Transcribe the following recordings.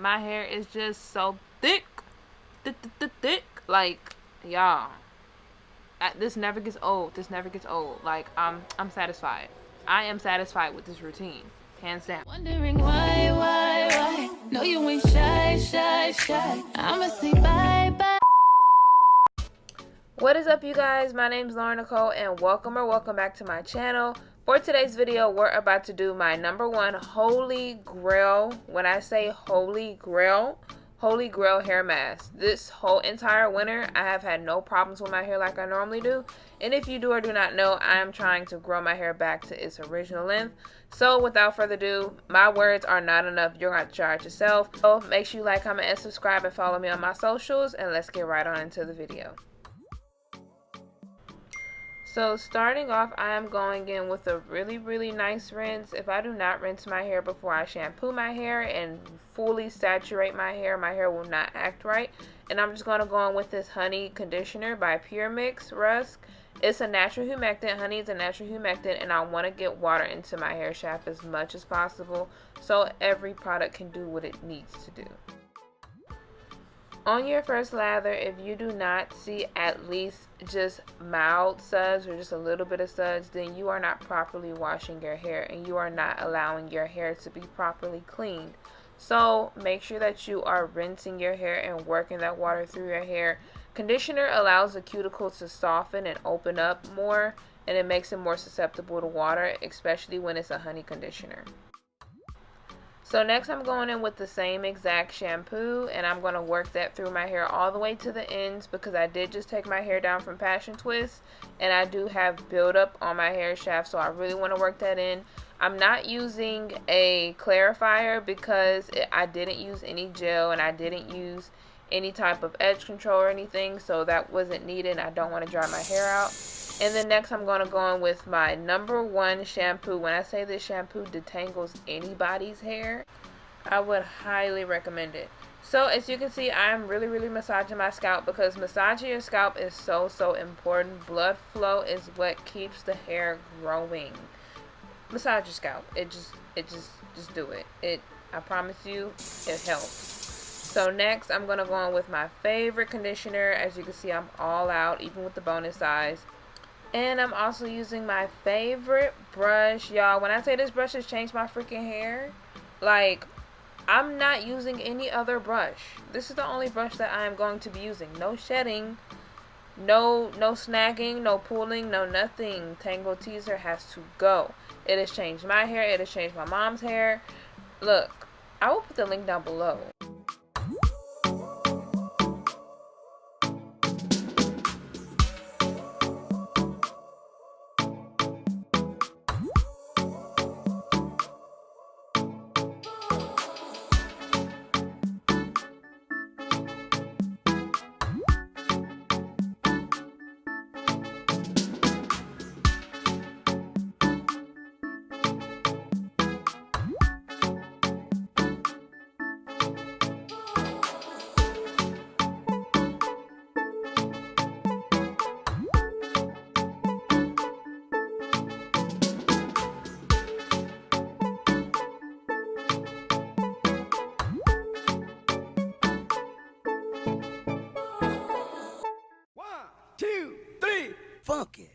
My hair is just so thick. Thick. Like, y'all. This never gets old. This never gets old. Like, I'm satisfied. I am satisfied with this routine. Hands down. Wondering why? No, you ain't shy. I'ma say bye. What is up, you guys? My name is Lauryn Nicolle, and welcome back to my channel. For today's video, we're about to do my #1 holy grail. When I say holy grail hair mask. This whole entire winter, I have had no problems with my hair like I normally do. And if you do or do not know, I am trying to grow my hair back to its original length. So without further ado, my words are not enough. You're going to try it yourself. So make sure you like, comment, and subscribe, and follow me on my socials. And let's get right on into the video. So starting off, I am going in with a really nice rinse. If I do not rinse my hair before I shampoo my hair and fully saturate my hair will not act right. And I'm just going to go in with this honey conditioner by Pure Mix Rusk. It's a natural humectant. Honey is a natural humectant, and I want to get water into my hair shaft as much as possible so every product can do what it needs to do. On your first lather, if you do not see at least just mild suds or just a little bit of suds, then you are not properly washing your hair and you are not allowing your hair to be properly cleaned. So make sure that you are rinsing your hair and working that water through your hair. Conditioner allows the cuticle to soften and open up more, and it makes it more susceptible to water, especially when it's a honey conditioner. So next I'm going in with the same exact shampoo, and I'm going to work that through my hair all the way to the ends, because I did just take my hair down from Passion Twist and I do have buildup on my hair shaft, so I really want to work that in. I'm not using a clarifier because I didn't use any gel and I didn't use any type of edge control or anything, so that wasn't needed. I don't want to dry my hair out. And then next I'm going to go in with my #1 shampoo. When I say this shampoo detangles anybody's hair, I would highly recommend it. So as you can see, I'm really massaging my scalp, because massaging your scalp is so important. Blood flow is what keeps the hair growing. Massage your scalp. Just do it. I promise you, it helps. So next I'm going to go in with my favorite conditioner. As you can see, I'm all out, even with the bonus size. And I'm also using my favorite brush. Y'all, when I say this brush has changed my freaking hair, like, I'm not using any other brush. This is the only brush that I am going to be using. No shedding, no snagging, no pulling, no nothing. Tangle Teaser has to go. It has changed my hair. It has changed my mom's hair. Look, I will put the link down below. Funk it.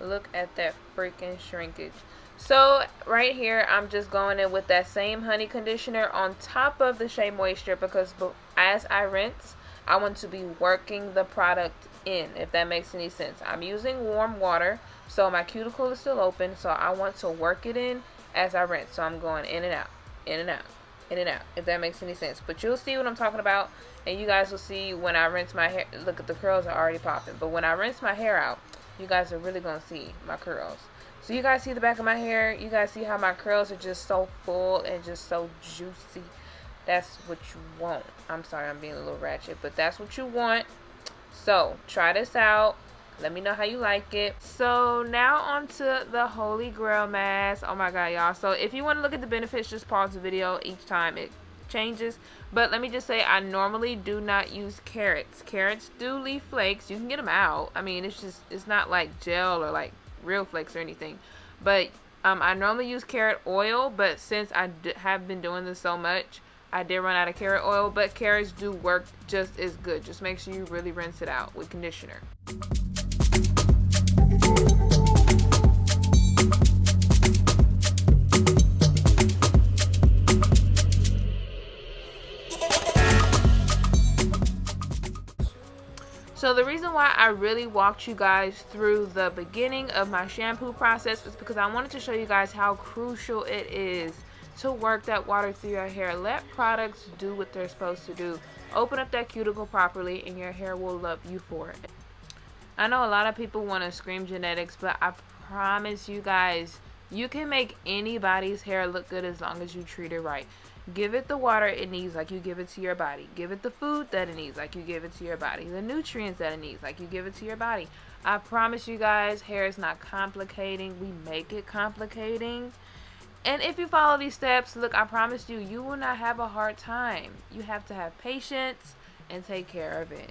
Look at that freaking shrinkage. So right here, I'm just going in with that same honey conditioner on top of the Shea Moisture, because as I rinse, I want to be working the product in, if that makes any sense. I'm using warm water, so my cuticle is still open, so I want to work it in as I rinse. So I'm going in and out, in and out, in and out, if that makes any sense. But you'll see what I'm talking about, and you guys will see when I rinse my hair. Look at the curls are already popping, but when I rinse my hair out, you guys are really gonna see my curls. So you guys see the back of my hair. You guys see how my curls are just so full and just so juicy. That's what you want. I'm sorry, I'm being a little ratchet, but that's what you want. So try this out. Let me know how you like it. So now on to the Holy Grail mask. Oh my god, y'all. So if you want to look at the benefits, just pause the video each time. changes. But let me just say, I normally do not use carrots. Carrots do leave flakes. You can get them out. I mean, it's not like gel or like real flakes or anything. But I normally use carrot oil, but since I have been doing this so much, I did run out of carrot oil. But carrots do work just as good. Just make sure you really rinse it out with conditioner. So the reason why I really walked you guys through the beginning of my shampoo process is because I wanted to show you guys how crucial it is to work that water through your hair. Let products do what they're supposed to do. Open up that cuticle properly and your hair will love you for it. I know a lot of people want to scream genetics, but I promise you guys, you can make anybody's hair look good as long as you treat it right. Give it the water it needs like you give it to your body. Give it the food that it needs like you give it to your body. The nutrients that it needs like you give it to your body. I promise you guys, hair is not complicating. We make it complicating. And if you follow these steps, look, I promise you, you will not have a hard time. You have to have patience and take care of it.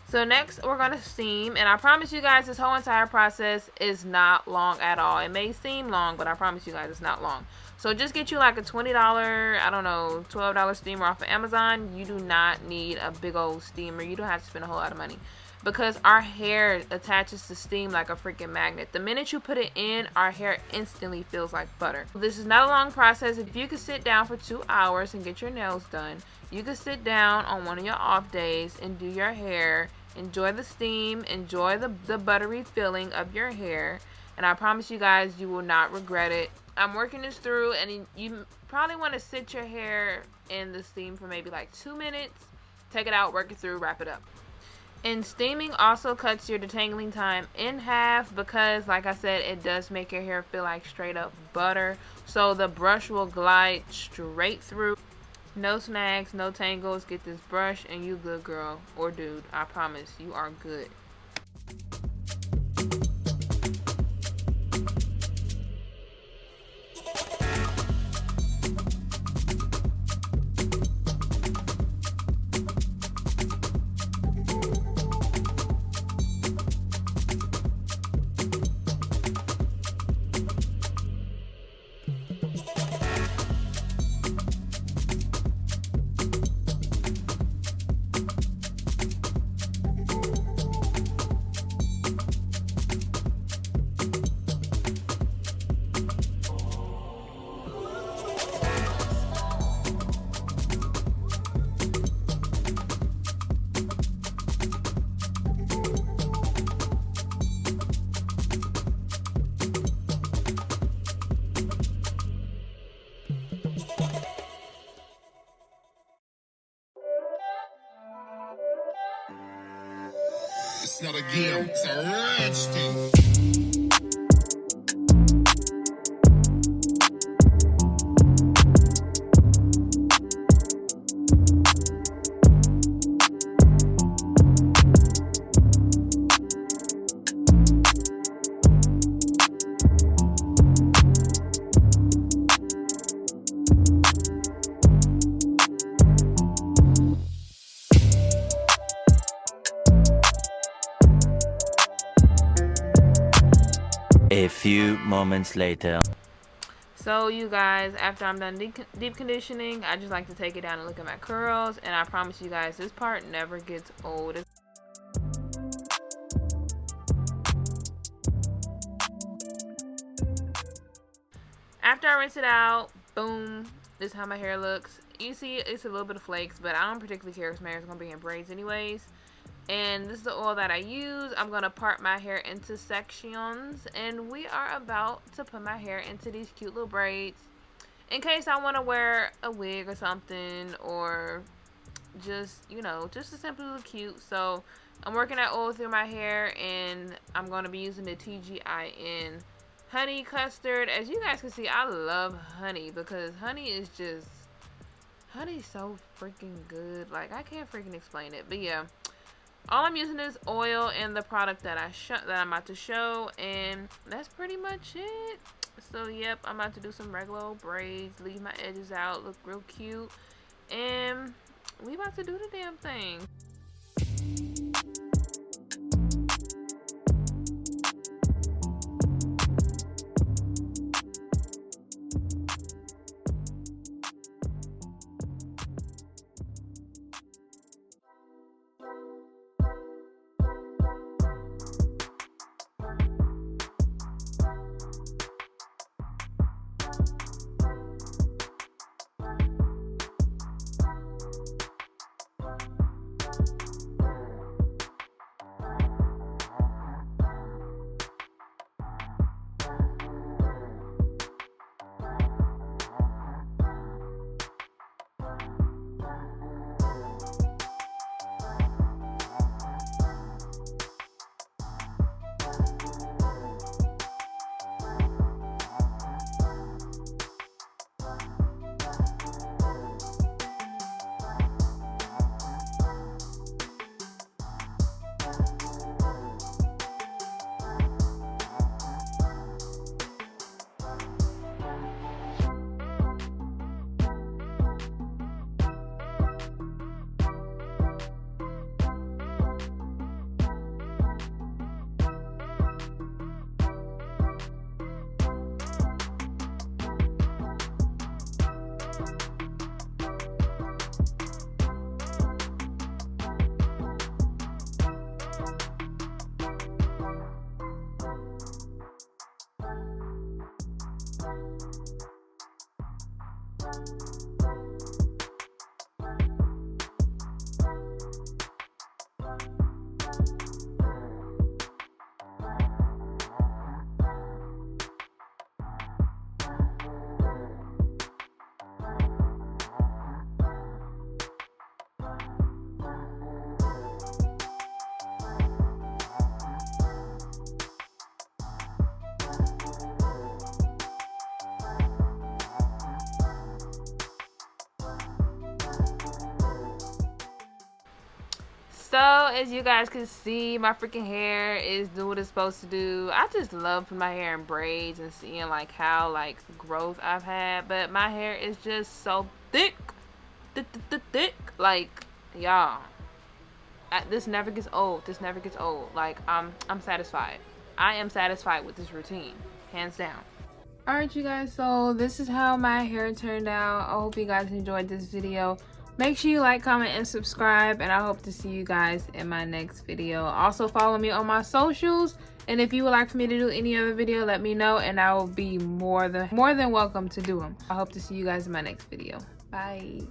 So next we're going to steam, and I promise you guys this whole entire process is not long at all. It may seem long, but I promise you guys it's not long. So just get you like a $20, I don't know, $12 steamer off of Amazon. You do not need a big old steamer. You don't have to spend a whole lot of money because our hair attaches to steam like a freaking magnet. The minute you put it in, our hair instantly feels like butter. This is not a long process. If you could sit down for 2 hours and get your nails done, you could sit down on one of your off days and do your hair. Enjoy the steam, enjoy the buttery feeling of your hair, and I promise you guys you will not regret it. I'm working this through, and you probably want to sit your hair in the steam for maybe like 2 minutes. Take it out, work it through, wrap it up. And steaming also cuts your detangling time in half because, like I said, it does make your hair feel like straight up butter. So the brush will glide straight through. No snags, no tangles. Get this brush and you good, girl or dude. I promise you are good. It's not a game, it's a rich thing. A few moments later. So you guys, after I'm done deep conditioning, I just like to take it down and look at my curls, and I promise you guys this part never gets old. After I rinse it out, boom, this is how my hair looks. You see it's a little bit of flakes, but I don't particularly care because my hair is going to be in braids anyways. And this is the oil that I use. I'm going to part my hair into sections, and we are about to put my hair into these cute little braids in case I want to wear a wig or something, or just, you know, just to simply look cute. So I'm working that oil through my hair, and I'm going to be using the TGIN honey custard. As you guys can see, I love honey because honey's so freaking good. Like, I can't freaking explain it. But yeah, All I'm using is oil and the product that I'm about to show, and that's pretty much it. So yep, I'm about to do some regular old braids, leave my edges out, look real cute, and we about to do the damn thing. So, as you guys can see, my freaking hair is doing what it's supposed to do. I just love putting my hair in braids and seeing like how like growth I've had. But my hair is just so thick. Thick. Like, y'all. This never gets old. This never gets old. Like, I'm satisfied. I am satisfied with this routine. Hands down. Alright, you guys. So, this is how my hair turned out. I hope you guys enjoyed this video. Make sure you like, comment, and subscribe, and I hope to see you guys in my next video. Also, follow me on my socials, and if you would like for me to do any other video, let me know, and I will be more than welcome to do them. I hope to see you guys in my next video. Bye.